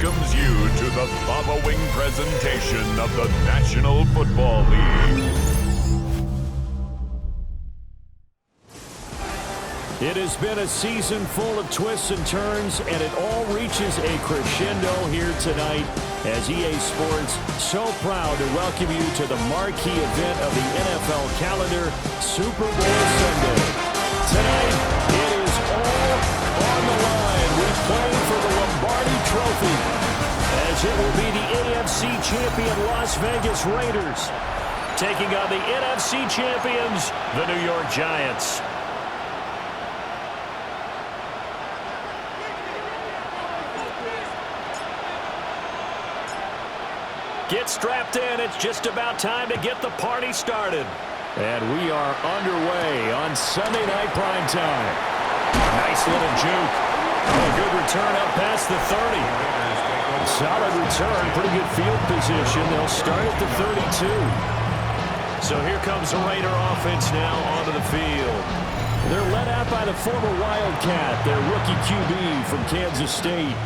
welcomes you to the following presentation of the National Football League. It has been a season full of twists and turns, and it all reaches a crescendo here tonight as EA Sports so proud to welcome you to the marquee event of the NFL calendar, Super Bowl Sunday. Tonight, it is all on the line. We play for the Lombardi Trophy, as it will be the AFC champion Las Vegas Raiders taking on the NFC champions, the New York Giants. Get strapped in. It's just about time to get the party started. And we are underway on Sunday night primetime. Nice little juke. A good return up past the 30. Solid return. Pretty good field position. They'll start at the 32. So here comes the Raider offense now onto the field. They're led out by the former Wildcat, their rookie QB from Kansas State.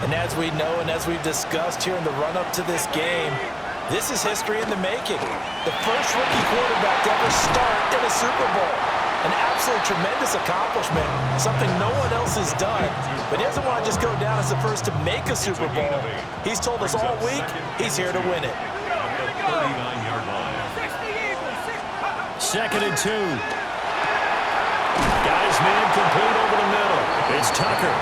And as we know and as we've discussed here in the run-up to this game, this is history in the making. The first rookie quarterback to ever start in a Super Bowl. An absolute tremendous accomplishment, something no one else has done. But he doesn't want to just go down as the first to make a Super Bowl. He's told us all week he's here to win it. 39-yard line. 2nd and 2. Guys man complete over the middle. It's Tucker.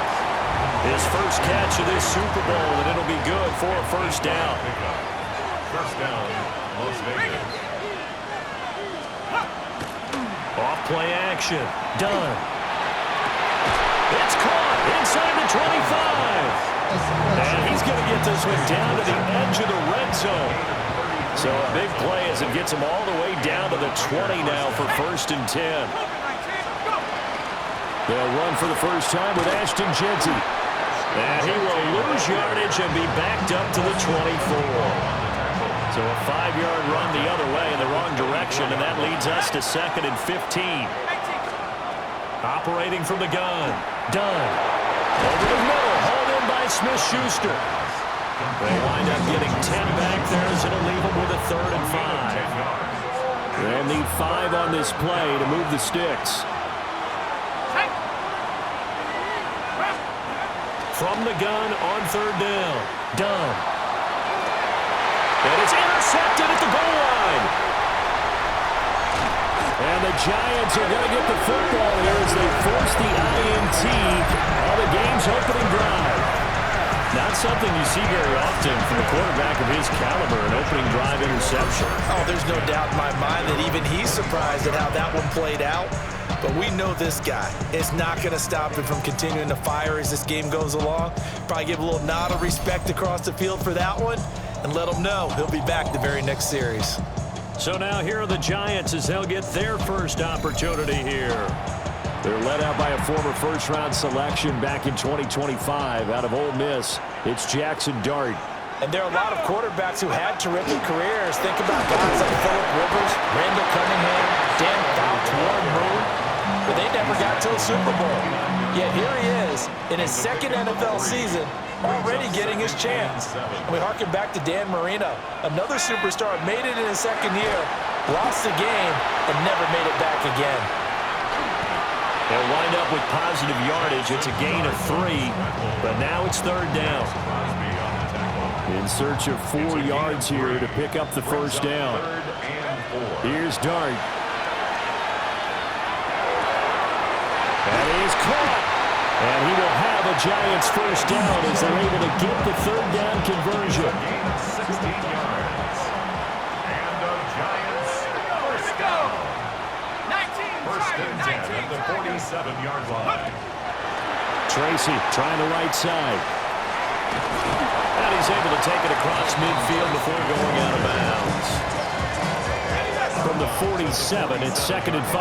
His first catch of this Super Bowl, and it'll be good for a first down. First down, Las Vegas. Off play action. Done. It's caught inside the 25. And he's going to get this one down to the edge of the red zone. So a big play as it gets him all the way down to the 20 now for 1st and 10. They'll run for the first time with Ashton Jeanty. And he will lose yardage and be backed up to the 24. So a 5-yard run the other way in the wrong direction, and that leads us to 2nd and 15. Operating from the gun. Done. Over the middle, hauled in by Smith-Schuster. They wind up getting 10 back there, as it'll leave them with a 3rd and 5. They'll need 5 on this play to move the sticks. From the gun on 3rd down. Done. And it's intercepted at the goal line. And the Giants are going to get the football here as they force the INT on the game's opening drive. Not something you see very often from a quarterback of his caliber, an opening drive interception. Oh, there's no doubt in my mind that even he's surprised at how that one played out. But we know this guy is not going to stop him from continuing to fire as this game goes along. Probably give a little nod of respect across the field for that one and let him know he'll be back the very next series. So now here are the Giants as they'll get their first opportunity here. They're led out by a former first-round selection back in 2025 out of Ole Miss. It's Jackson Dart. And there are a lot of quarterbacks who had terrific careers. Think about guys like Phillip Rivers, Randall Cunningham, Dan Fouts, Warren Moon. But they never got to a Super Bowl. Yet here he is in his 2nd NFL season, already getting his chance. And we harken back to Dan Marino, another superstar, made it in his 2nd year, lost the game, and never made it back again. They'll wind up with positive yardage. It's a gain of 3, but now it's 3rd down. In search of 4 yards here to pick up the first down. Here's Dart. And he is caught. And he will have a Giants first down as they're able to get the 3rd down conversion. 16 yards. And the Giants first down. 1st and 10 at the 47-yard line. Tracy trying the right side. And he's able to take it across midfield before going out of bounds. From the 47, it's 2nd and 5.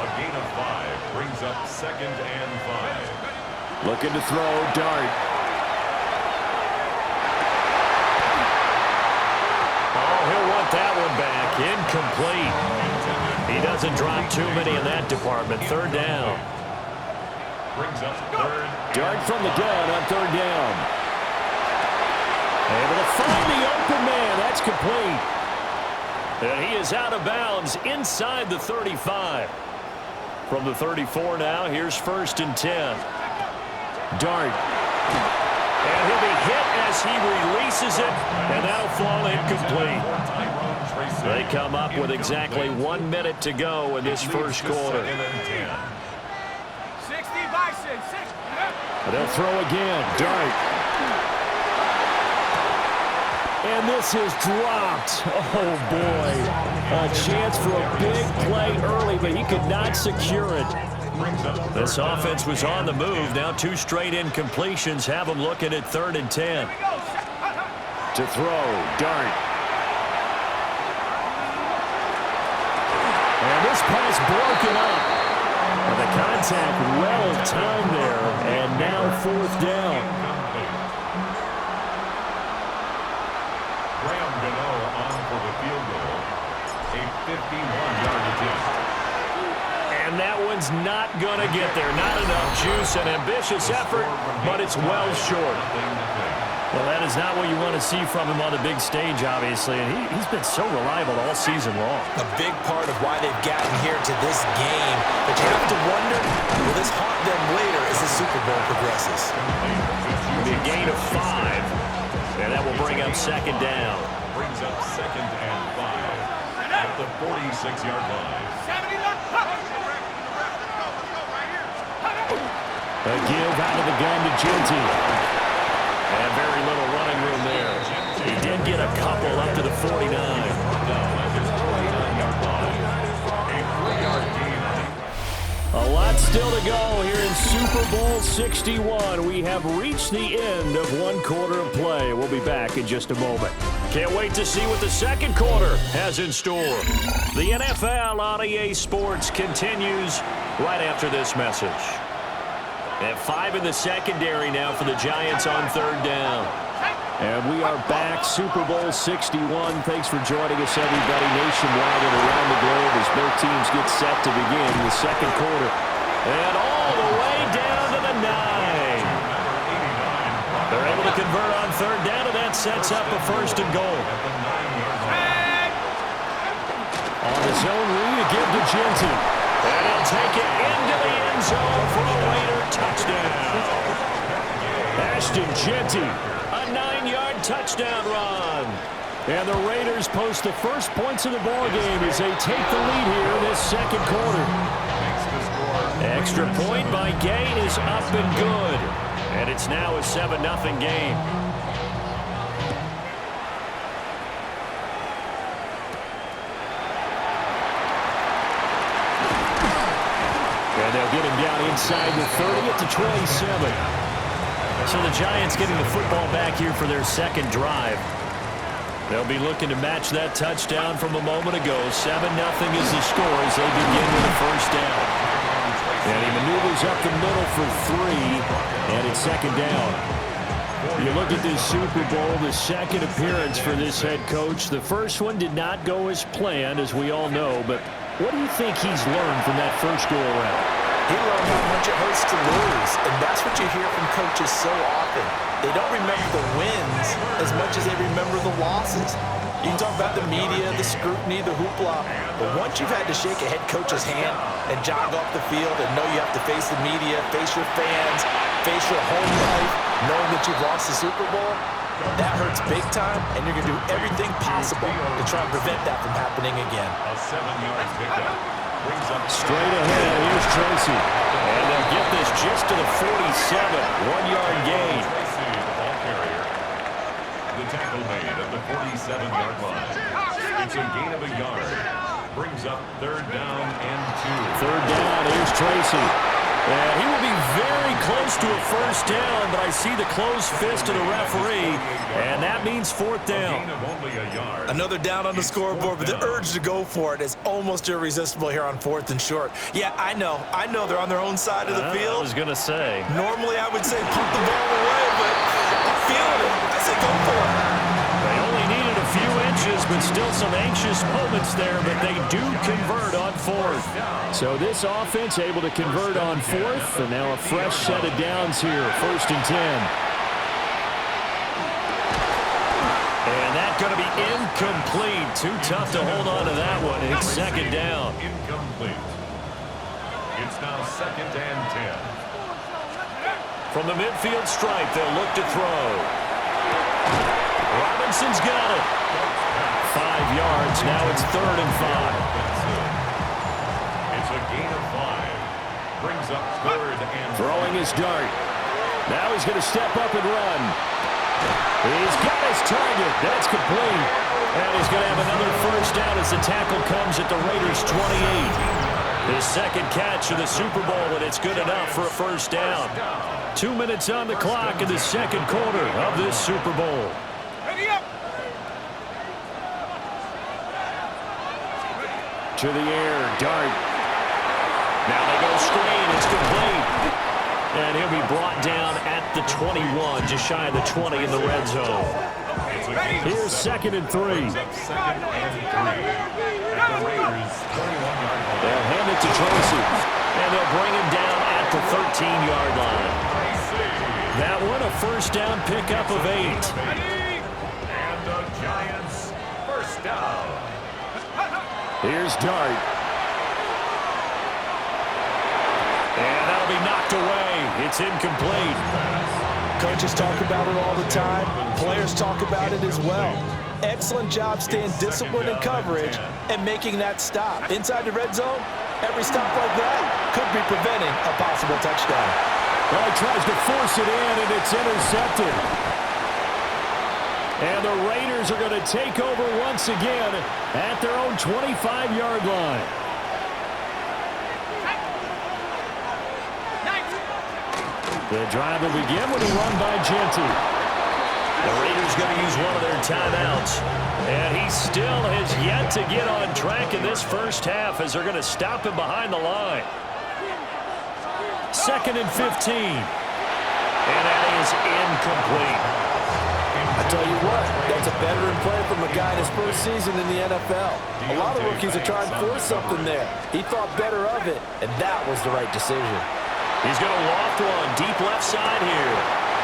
A gain of 5 brings up 2nd and 5. Looking to throw, Dart. Oh, he'll want that one back. Incomplete. He doesn't drop too many in that department. 3rd down. Brings up 3rd. Dart from the gun on 3rd down. It's complete. And he is out of bounds inside the 35. From the 34 now, here's 1st and 10. Dart. And he'll be hit as he releases it, and that'll fall incomplete. They come up with exactly 1 minute to go in this first quarter. 60 Bison, 60. They'll throw again. Dart. And this is dropped. Oh, boy. A chance for a big play early, but he could not secure it. This offense was on the move. Now 2 straight incompletions have them looking at 3rd and 10. To throw. Dart. And this pass broken up. And the contact well timed there. And now 4th down. A 51-yard attempt. And that one's not going to get there. Not enough juice, an ambitious effort, but it's well short. Well, that is not what you want to see from him on the big stage, obviously. And he's been so reliable all season long. A big part of why they've gotten here to this game. But you have to wonder, will this haunt them later as the Super Bowl progresses? It'll be a gain of 5. And that will bring up 2nd down. Brings up 2nd and 5 at the 46-yard line. A give out of the gun to Genty. And very little running room there. He did get a couple up to the 49. A lot still to go here in Super Bowl 61. We have reached the end of 1 quarter of play. We'll be back in just a moment. Can't wait to see what the second quarter has in store. The NFL on EA Sports continues right after this message. And 5 in the secondary now for the Giants on 3rd down. And we are back, Super Bowl 61. Thanks for joining us, everybody, nationwide and around the globe as both teams get set to begin the second quarter. And all the way down to the 9. They're able to convert on 3rd down, and that sets up a 1st and goal. On his own read, a give to Genty. And he'll take it into the end zone for a Raider touchdown. Ashton Genty, a 9-yard touchdown run. And the Raiders post the first points of the ballgame as they take the lead here in this second quarter. Extra point by Gay is up and good. And it's now a 7-0 game. And they'll get him down inside the 30 to 27. So the Giants getting the football back here for their second drive. They'll be looking to match that touchdown from a moment ago. 7-0 is the score as they begin with a 1st down. And he maneuvers up the middle for 3, and it's 2nd down. You look at this Super Bowl, the second appearance for this head coach. The first one did not go as planned, as we all know, but what do you think he's learned from that first go-around? He learned how much it hurts to lose, and that's what you hear from coaches so often. They don't remember the wins as much as they remember the losses. You can talk about the media, the scrutiny, the hoopla, but once you've had to shake a head coach's hand and jog off the field and know you have to face the media, face your fans, face your home life, knowing that you've lost the Super Bowl, that hurts big time, and you're going to do everything possible to try and prevent that from happening again. A 7-yard pickup brings up straight ahead. Here's Tracy. And they'll get this just to the 47. 1-yard gain. Tracy, the ball carrier. The tackle made at the 47-yard line. It's a gain of a yard. Brings up 3rd down and 2. 3rd down. Here's Tracy. And he will be very close to a 1st down, but I see the closed fist of the referee, and that means 4th down. Another down on the scoreboard, but the urge to go for it is almost irresistible here on 4th and short. Yeah, I know they're on their own side of the field. I was going to say. Normally I would say put the ball away, but I'm feeling it. I say go for it. They only needed a few inches, but still some anxious moments there, but they do convert on 4th. So this offense able to convert on 4th, and now a fresh set of downs here, 1st and 10. And that's going to be incomplete. Too tough to hold on to that one. It's second down. Incomplete. It's now 2nd and 10. From the midfield stripe, they'll look to throw. Robinson's got it. 5 yards. Now it's 3rd and 5. It's a gain of 5. Brings up 3rd and 5. Throwing his dart. Now he's going to step up and run. He's got his target. That's complete. And he's going to have another first down as the tackle comes at the Raiders' 28. His second catch of the Super Bowl, and it's good enough for a first down. 2 minutes on the clock in the second quarter of this Super Bowl. To the air, dart. Now they go screen. It's complete. And he'll be brought down at the 21, just shy of the 20 in the red zone. Here's 2nd and 3. Second and 3. At the Raiders' 21-yard line. They'll hand it to Tracy. And they'll bring him down at the 13-yard line. That one, a first down pickup of 8. And the Giants first down. Here's Dart. And that'll be knocked away. It's incomplete. Coaches talk about it all the time. Players talk about it as well. Excellent job staying disciplined in coverage and making that stop. Inside the red zone, every stop like that could be preventing a possible touchdown. Well, he tries to force it in, and it's intercepted. And the Raiders are going to take over once again at their own 25-yard line. The drive will begin with a run by Genty. The Raiders going to use one of their timeouts. And he still has yet to get on track in this first half as they're going to stop him behind the line. 2nd and 15. And that is incomplete. I tell you what, that's a veteran play from a guy in his first season in the NFL. A lot of rookies are trying to force something there. He thought better of it, and that was the right decision. He's going to loft one deep left side here.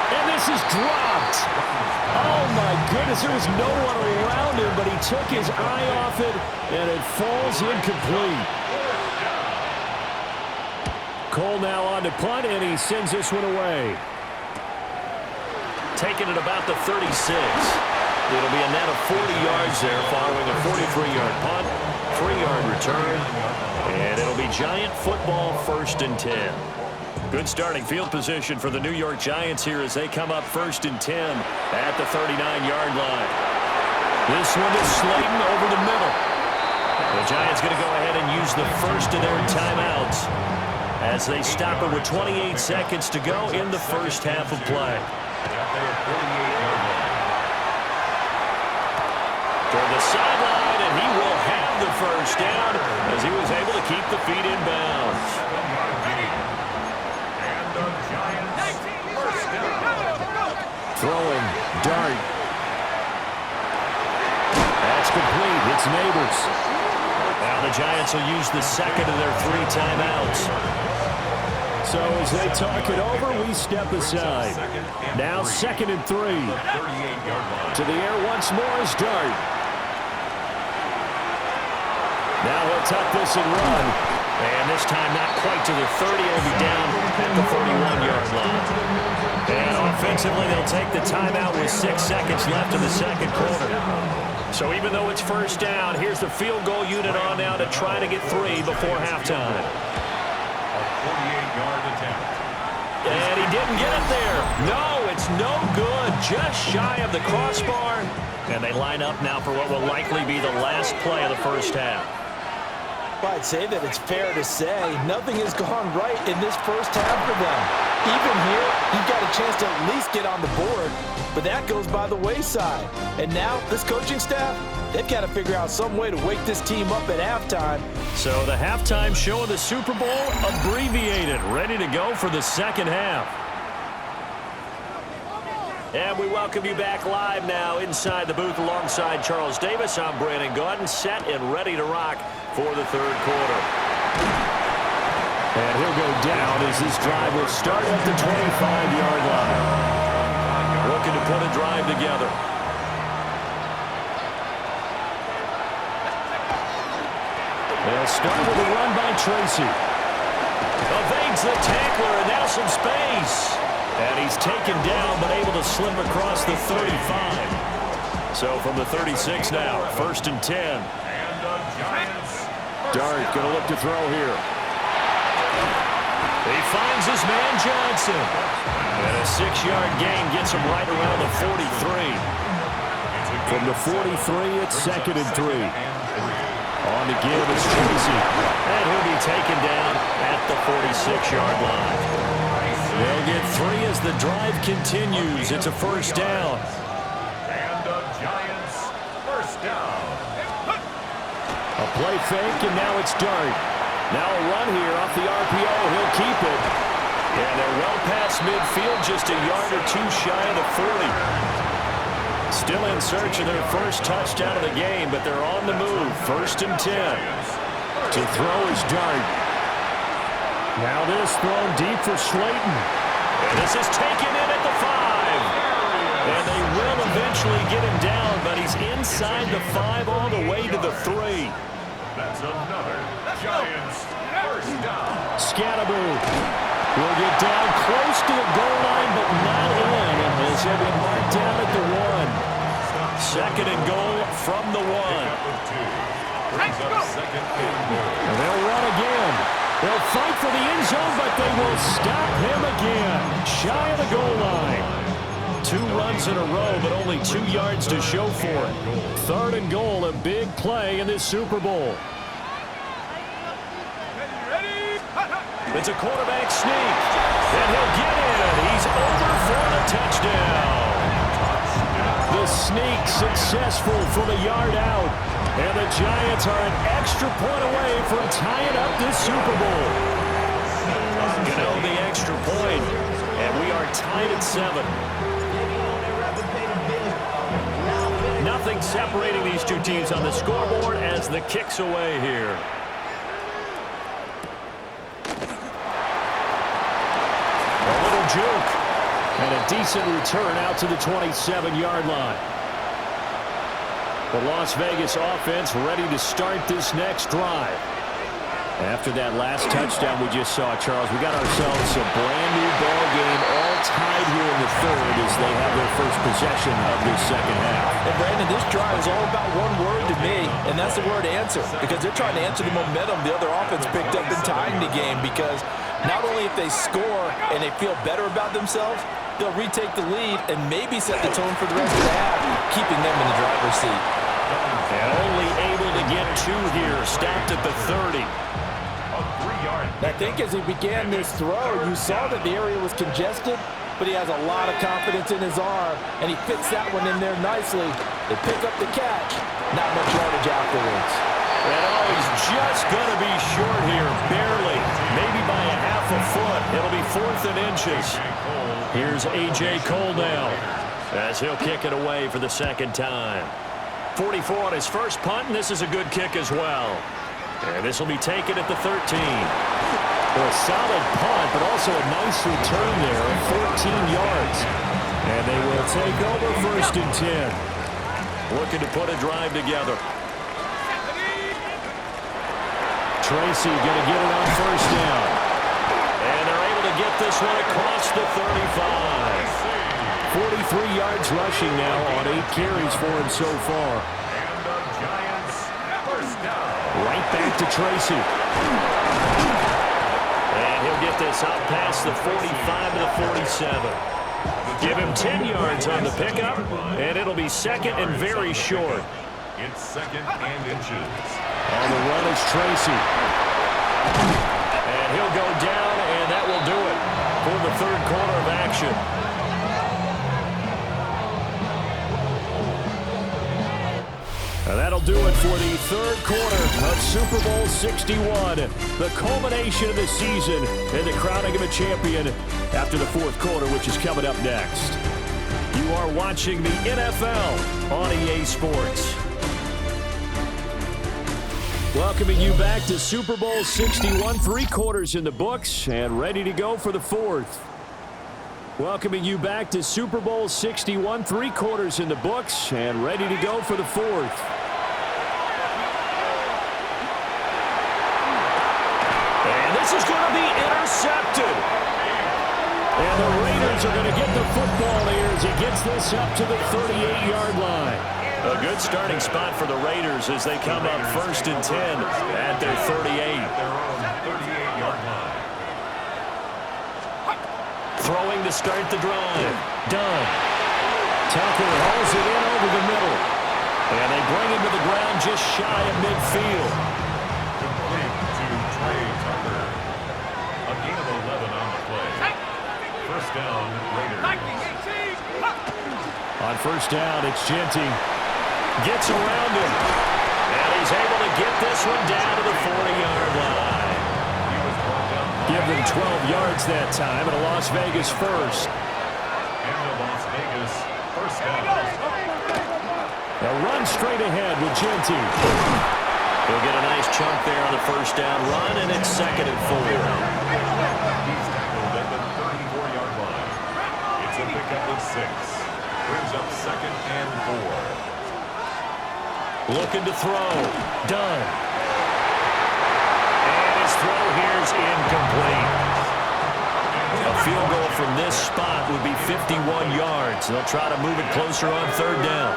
And this is dropped. Oh, my goodness. There was no one around him, but he took his eye off it, and it falls incomplete. Cole now on to punt, and he sends this one away. Taking it about the 36. It'll be a net of 40 yards there following a 43-yard punt, 3-yard return, and it'll be Giant football 1st and 10. Good starting field position for the New York Giants here as they come up 1st and 10 at the 39-yard line. This one is Slayton over the middle. The Giants going to go ahead and use the first of their timeouts as they stop it with 28 seconds to go in the first half of play. Toward the sideline, and he will have the first down as he was able to keep the feet in bounds. Throwing, dart. That's complete. It's Neighbors. Now the Giants will use the second of their 3 timeouts. So as they talk it over, we step aside. Now 2nd and 3. To the air once more is Dart. Now he'll tuck this and run. And this time not quite to the 30. He'll be down at the 41-yard line. And offensively, they'll take the timeout with 6 seconds left in the second quarter. So even though it's first down, here's the field goal unit on now to try to get 3 before halftime. A 48-yard attempt. And he didn't get it there. No, it's no good. Just shy of the crossbar. And they line up now for what will likely be the last play of the first half. Well, I'd say that it's fair to say nothing has gone right in this first half for them. Even here, you've got a chance to at least get on the board, but that goes by the wayside. And now, this coaching staff, they've got to figure out some way to wake this team up at halftime. So the halftime show of the Super Bowl abbreviated, ready to go for the second half. And we welcome you back live now inside the booth alongside Charles Davis. I'm Brandon Gaudin, set and ready to rock for the third quarter. And he'll go down as this drive will start at the 25-yard line. Looking to put a drive together. They'll start with a run by Tracy. Evades the tackler, and now some space. And he's taken down, but able to slip across the 35. So from the 36 now, 1st and 10. And the Giants. Dart going to look to throw here. He finds his man Johnson. And a 6-yard gain gets him right around the 43. From the 43, it's 2nd and 3. On the give is Tracy. And he'll be taken down at the 46-yard line. They'll get 3 as the drive continues. It's a 1st down. And the Giants, 1st down. A play fake, and now it's Dart. Now a run here off the RPO. He'll keep it. And they're well past midfield, just a yard or 2 shy of the 40. Still in search of their first touchdown of the game, but they're on the move. 1st and 10. To throw is Dart. Now this thrown deep for Slayton. And this is taken in at the 5. And they will eventually get him down, but he's inside the 5 all the way to the 3. That's another Giants 1st down. Scatterboo will get down close to the goal line, but not in. As he'll be marked down at the 1. 2nd and goal from the 1. Brings up 2nd and goal. And they'll run again. They'll fight for the end zone, but they will stop him again. Shy of the goal line. 2 runs in a row, but only 2 yards to show for it. 3rd and goal, a big play in this Super Bowl. It's a quarterback sneak. And he'll get in. He's over for the touchdown. The sneak successful from a yard out. And the Giants are an extra point away from tying up this Super Bowl. The extra point. And we are tied at 7. Nothing separating these two teams on the scoreboard as the kick's away here. A little juke. And a decent return out to the 27-yard line. The Las Vegas offense ready to start this next drive. After that last touchdown we just saw, Charles, we got ourselves a brand-new ball game, all tied here in the 3rd as they have their first possession of this 2nd half. And, Brandon, this drive is all about one word to me, and that's the word answer, because they're trying to answer the momentum the other offense picked up in tying the game, because not only if they score and they feel better about themselves, they'll retake the lead and maybe set the tone for the rest of the half, keeping them in the driver's seat. And only able to get 2 here, stopped at the 30. I think as he began this throw, you saw that the area was congested, but he has a lot of confidence in his arm, and he fits that one in there nicely. They pick up the catch, not much yardage afterwards. And he's just going to be short here, barely, maybe by a half a foot. It'll be 4th and inches. Here's A.J. Cole now, as he'll kick it away for the 2nd time. 44 on his first punt, and this is a good kick as well. And this will be taken at the 13. A solid punt, but also a nice return there of 14 yards. And they will take over 1st and 10. Looking to put a drive together. Tracy going to get it on 1st down. And they're able to get this one across the 35. 43 yards rushing now on 8 carries for him so far. And the Giants 1st down. Right back to Tracy. And he'll get this out past the 45 to the 47. Give him 10 yards on the pickup, and it'll be 2nd and very short. It's 2nd and inches. On the run is Tracy. And he'll go down, and that will do it for the 3rd quarter of action. And that'll do it for the 3rd quarter of Super Bowl 61. The culmination of the season and the crowning of a champion after the 4th quarter, which is coming up next. You are watching the NFL on EA Sports. Welcoming you back to Super Bowl 61, 3 quarters in the books and ready to go for the 4th. Welcoming you back to Super Bowl 61, 3 quarters in the books and ready to go for the 4th. intercepted. And the Raiders are going to get the football here as he gets this up to the 38-yard line. A good starting spot for the Raiders as they come up 1st and 10 at their 38. Their own 38-yard line. Throwing to start the drive. Done. Tucker hauls it in over the middle. And they bring him to the ground just shy of midfield. Complete to Trey Tucker. A gain of 11 on the play. First down, Raiders. On first down, it's Genty. Gets around him. And he's able to get this one down to the 40-yard line. He was brought down. Give them 12 yards that time at a Las Vegas first. And the Las Vegas first down. A run straight ahead with Genty. He'll get a nice chunk there on the first down run, and it's 2nd and 4. He's tackled at the 34-yard line. It's a pickup of 6. Brings up 2nd and 4. Looking to throw. Done. And his throw here's incomplete. A field goal from this spot would be 51 yards. They'll try to move it closer on 3rd down.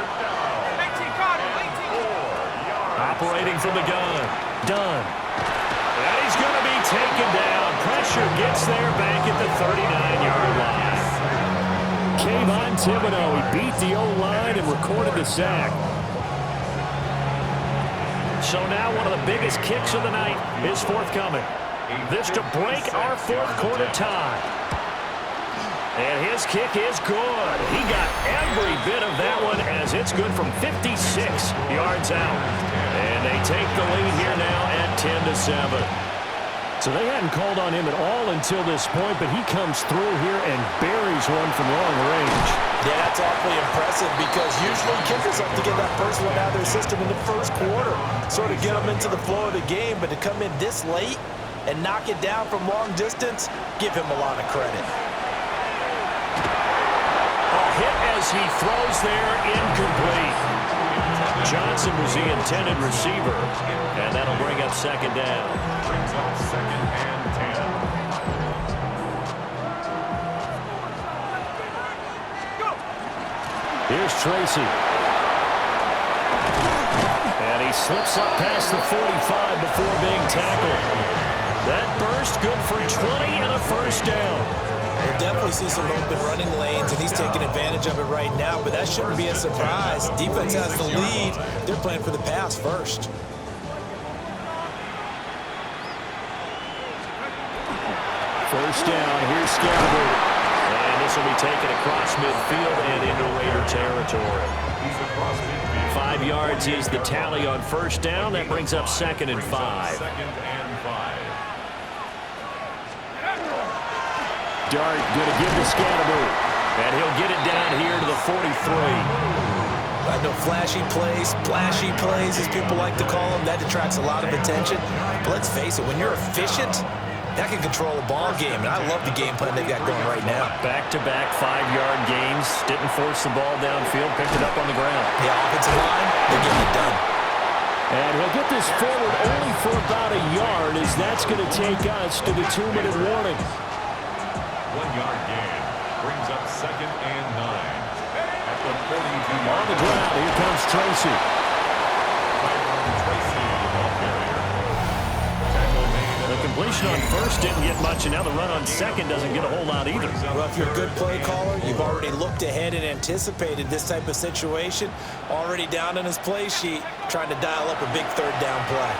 Operating from the gun. Done. And he's going to be taken down. Pressure gets there back at the 39-yard line. Kayvon Thibodeau, he beat the O-line and recorded the sack. So now one of the biggest kicks of the night is forthcoming. This to break our 4th quarter tie. And his kick is good. He got every bit of that one as it's good from 56 yards out. And they take the lead here now at 10-7. So they hadn't called on him at all until this point, but he comes through here and buries one from long range. Yeah, that's awfully impressive because usually kickers have to get that first one out of their system in the first quarter, sort of get them into the flow of the game, but to come in this late and knock it down from long distance, give him a lot of credit. A hit as he throws there, incomplete. Johnson was the intended receiver, and that'll bring up 2nd down. Brings up 2nd and 10. Here's Tracy. And he slips up past the 45 before being tackled. That burst good for 20 and a first down. We'll definitely see some open running lanes, and he's taking advantage of it right now, but that shouldn't be a surprise. Defense has the lead. They're playing for the pass first. First down, here's Scalaboo. And this will be taken across midfield and into Raider territory. He's across midfield. 5 yards is the tally on first down. That brings up 2nd and 5. 2nd and 5. Dart going to give to Scalaboo. And he'll get it down here to the 43. I know flashy plays, splashy plays, as people like to call them, that attracts a lot of attention. But let's face it, when you're efficient, that can control a ball game. And I love the game plan they've got going right now. Back-to-back 5-yard gains. Didn't force the ball downfield. Picked it up on the ground. The offensive line, they're getting it done. And he'll get this forward only for about a yard, as that's going to take us to the 2-minute warning. 1-yard gain. Brings up 2nd and 9. At the 42-yard On the ground, here comes Tracy. Tracy, the ball carrier. Tackle made. The completion on first didn't get much, and now the run on second doesn't get a whole lot either. Well, if you're a good play caller, you've already looked ahead and anticipated this type of situation. Already down on his play sheet, trying to dial up a big 3rd down play.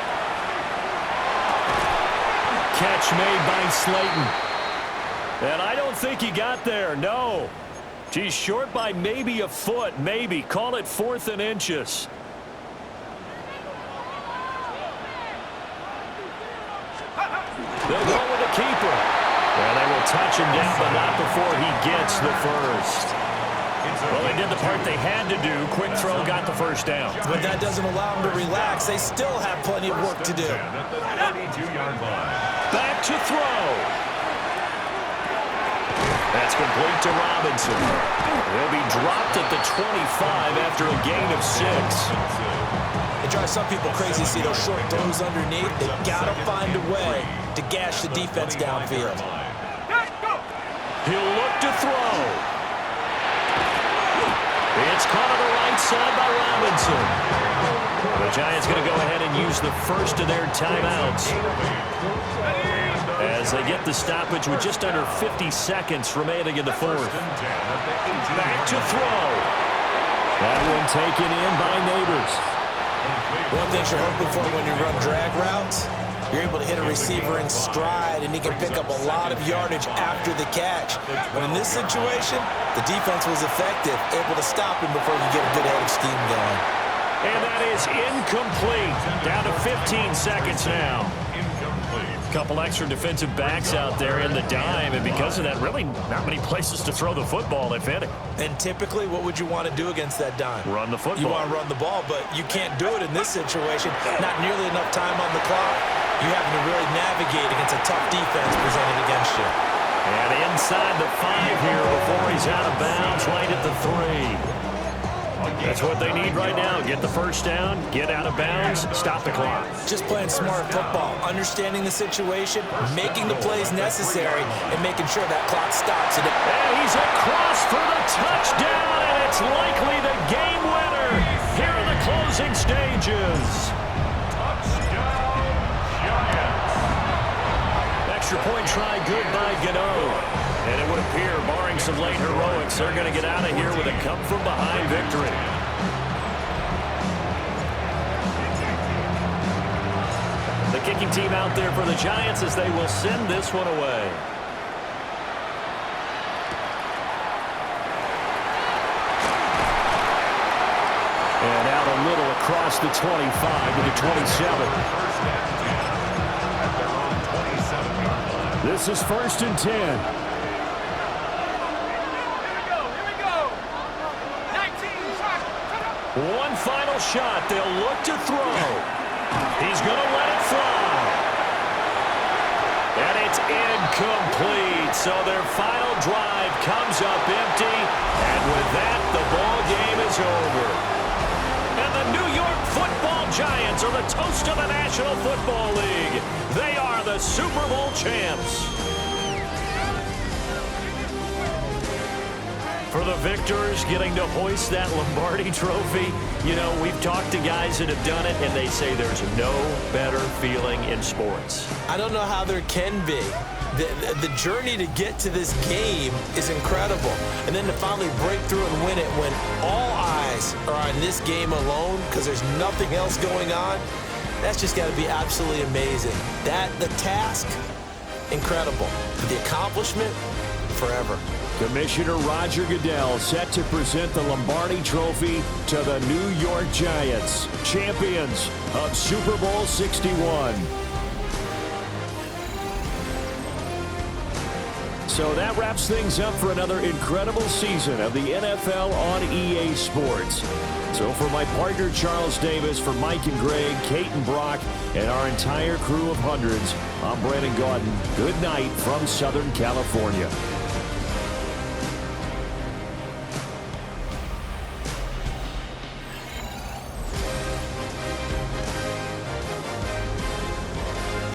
Catch made by Slayton. And I don't think he got there, no. He's short by maybe a foot, maybe. Call it 4th and inches. They'll go with the keeper. And they will touch him down, but not before he gets the first. Well, they did the part they had to do. Quick throw got the first down. But that doesn't allow them to relax. They still have plenty of work to do. At the 32-yard line. Back to throw. That's complete to Robinson. He'll be dropped at the 25 after a gain of 6. It drives some people crazy to see those short throws underneath. They got to find a way to gash the defense downfield. He'll look to throw. It's caught on the right side by Robinson. The Giants going to go ahead and use the first of their timeouts as they get the stoppage with just under 50 seconds remaining in the fourth. Back to throw. That one taken in by Neighbors. One thing you're hoping for when you run drag routes, you're able to hit a receiver in stride, and he can pick up a lot of yardage after the catch. But in this situation, the defense was effective, able to stop him before you get a good head of steam going. And that is incomplete. Down to 15 seconds now. A couple extra defensive backs out there in the dime, and because of that, really not many places to throw the football, if any. And typically, what would you want to do against that dime? Run the football. You want to run the ball, but you can't do it in this situation. Not nearly enough time on the clock. You having to really navigate against a tough defense presented against you. And inside the 5 here before he's out of bounds, right at the 3. That's what they need right now. Get the first down, get out of bounds, stop the clock. Just playing smart football, understanding the situation, making the plays necessary, and making sure that clock stops. And he's across for the touchdown, and it's likely the game winner here in the closing stages. Extra point try good by Gano. And it would appear, barring some late heroics, they're going to get out of here with a come-from-behind victory. The kicking team out there for the Giants as they will send this one away. And out a little across the 25 to the 27. This is 1st and 10. One final shot. They'll look to throw. He's going to let it fly. And it's incomplete. So their final drive comes up empty. And with that, the ball game is over. And the New York Football Giants are the toast of the National Football League. They are the Super Bowl champs. For the victors, getting to hoist that Lombardi trophy, you know, we've talked to guys that have done it, and they say there's no better feeling in sports. I don't know how there can be. The journey to get to this game is incredible. And then to finally break through and win it when all eyes are on this game alone because there's nothing else going on, that's just got to be absolutely amazing. The task, incredible. But the accomplishment, forever. Commissioner Roger Goodell set to present the Lombardi Trophy to the New York Giants, champions of Super Bowl 61. So that wraps things up for another incredible season of the NFL on EA Sports. So for my partner Charles Davis, for Mike and Greg, Kate and Brock, and our entire crew of hundreds, I'm Brandon Gaudin. Good night from Southern California.